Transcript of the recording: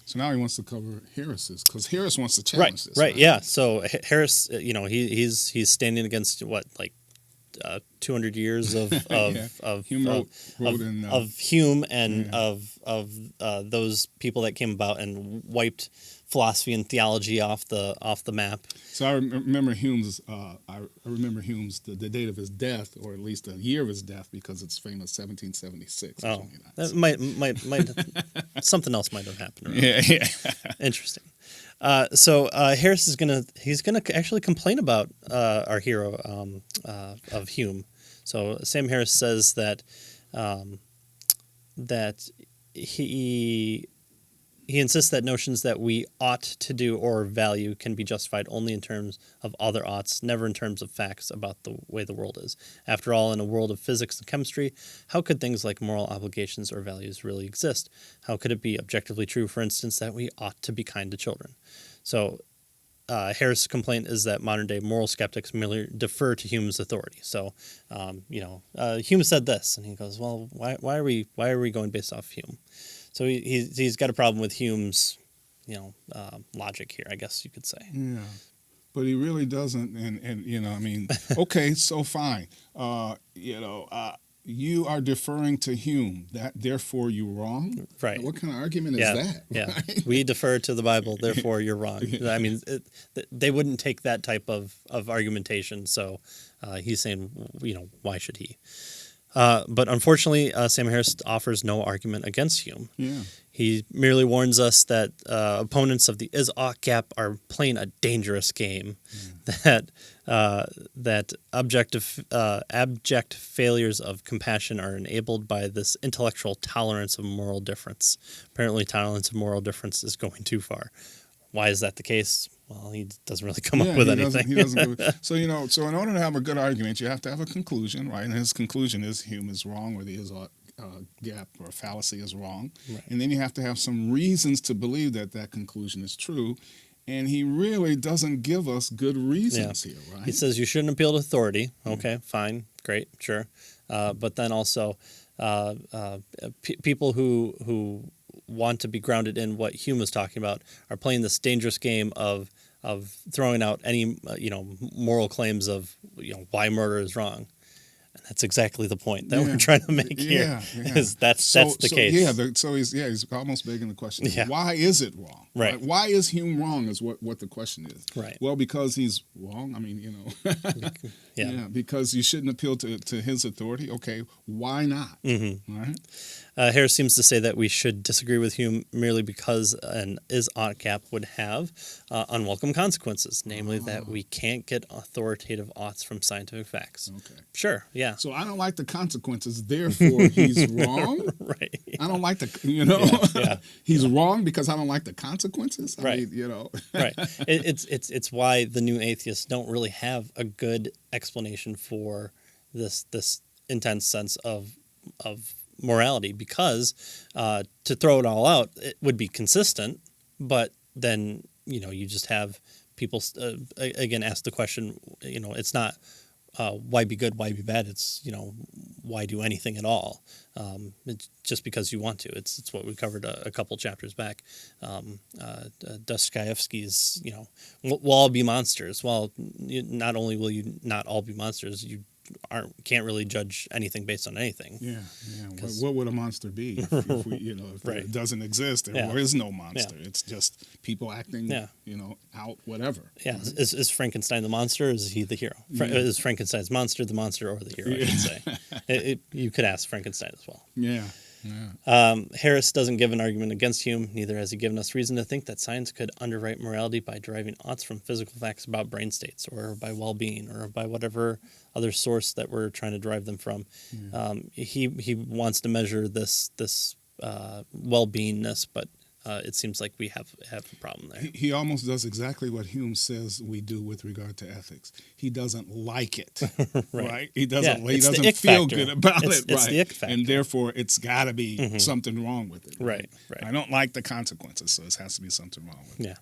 So now he wants to cover Harris's, because Harris wants to challenge this. Right. Yeah. So Harris, he's standing against what, like 200 years of Hume wrote of Hume and yeah. of those people that came about and wiped philosophy and theology off the map. So I remember Hume's. I remember Hume's the date of his death, or at least the year of his death, because it's famous 1776. Oh, that might something else might have happened. Around. Yeah. Interesting. So Harris he's gonna actually complain about our hero of Hume. So Sam Harris says that that he insists that notions that we ought to do or value can be justified only in terms of other oughts, never in terms of facts about the way the world is. After all, in a world of physics and chemistry, how could things like moral obligations or values really exist? How could it be objectively true, for instance, that we ought to be kind to children? So Harris' complaint is that modern-day moral skeptics merely defer to Hume's authority. So, Hume said this, and he goes, "Well, why are we going based off Hume?" So he's got a problem with Hume's, logic here, I guess you could say. Yeah, but he really doesn't. And okay, so fine. You are deferring to Hume. Therefore you're wrong. Right. What kind of argument is that? Yeah. Right? We defer to the Bible. Therefore you're wrong. I mean, they wouldn't take that type of argumentation. So he's saying, why should he? But unfortunately, Sam Harris offers no argument against Hume. Yeah. He merely warns us that opponents of the is-ought gap are playing a dangerous game, that abject failures of compassion are enabled by this intellectual tolerance of moral difference. Apparently, tolerance of moral difference is going too far. Why is that the case? Well, he doesn't really come up with anything. He doesn't. So in order to have a good argument, you have to have a conclusion, right? And his conclusion is Hume is wrong, or the is-ought gap or fallacy is wrong. Right. And then you have to have some reasons to believe that conclusion is true. And he really doesn't give us good reasons here, right? He says you shouldn't appeal to authority. Okay, fine, great, sure. But then also people who want to be grounded in what Hume was talking about are playing this dangerous game of throwing out any moral claims of why murder is wrong. And that's exactly the point that we're trying to make here. Is that's the case. He's almost begging the question. Yeah. Why is it wrong? Right. Why is Hume wrong is what the question is. Right. Well, because he's wrong. I mean, because you shouldn't appeal to his authority. Okay, why not? Mm-hmm. All right. Harris seems to say that we should disagree with Hume merely because an is-ought gap would have unwelcome consequences, namely that we can't get authoritative oughts from scientific facts. Okay. Sure, yeah. So I don't like the consequences, therefore he's wrong? Right. Yeah. I don't like he's wrong because I don't like the consequences? Right. Right. It's why the new atheists don't really have a good explanation for this intense sense of morality, because to throw it all out, it would be consistent, but then you just have people again ask the question. It's not why be good, why be bad. It's why do anything at all? It's just because you want to. It's what we covered a couple chapters back. Dostoevsky's we'll all be monsters. Well, not only will you not all be monsters, you can't really judge anything based on anything. Yeah. What would a monster be if it doesn't exist? There is no monster. Yeah. It's just people acting, out whatever. Yeah. Right? Is Frankenstein the monster? Or is he the hero? Is Frankenstein's monster the monster or the hero? I should say. You could ask Frankenstein as well. Yeah. Harris doesn't give an argument against Hume, neither has he given us reason to think that science could underwrite morality by deriving oughts from physical facts about brain states, or by well-being, or by whatever other source that we're trying to derive them from. Yeah. He wants to measure this well-beingness, but it seems like we have a problem there. He almost does exactly what Hume says we do with regard to ethics. He doesn't like it, right? He doesn't. He doesn't feel good about it, It's the ick factor, and therefore it's got to be something wrong with it. Right. I don't like the consequences, so it has to be something wrong with it. Yeah.